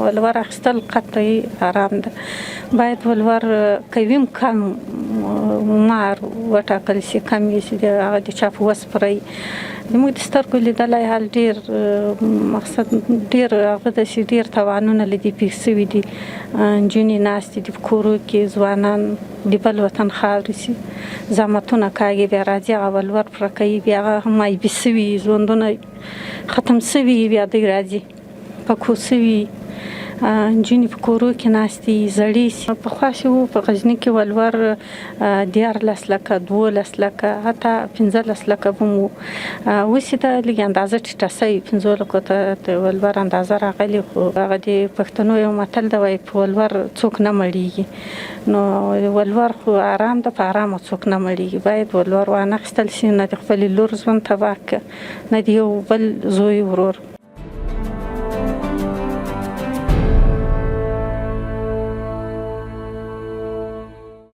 ولور اخیستل قطعي حرام ده. باید ولور کویم کم مار وټاکل شي، کم یې چې د هغه د چا په وس پوره وي. زموږ د سترګو لیدلی حال ډېر مقصد ډېر هغه ده چې ډېر تاوانونه له دې پېښ سوي دي. نجونې ناستې دي په کورو کې، ځوانان د بل وطن خاورې شي، زحمتونه کاږي، بیا راځي هغه ولور پوره کوي، بیا هغه هم عیبي سوي ژوندونه ختم سوي، بیا دوی راځي پکو سوي نجونې په کورو کې ناستې زړې شي. پخوا چې و په غزني کې ولور 14 لکه 12 لکه حتی 15 لکه به مو اوس یې ته لږ اندازه ټیټه سوې، 15 لکو ته د ولور اندازه راغلې. خو هغه د پښتنو یو متل ده وایي په ولور څوک نه مړېږي. نو ولور خو آرام ده، په آرامه څوک نه مړېږي. باید ولور وانخیستل شي، نه د خپلې لور ژوند تباه کړه، نه د یو بل زوی ورور.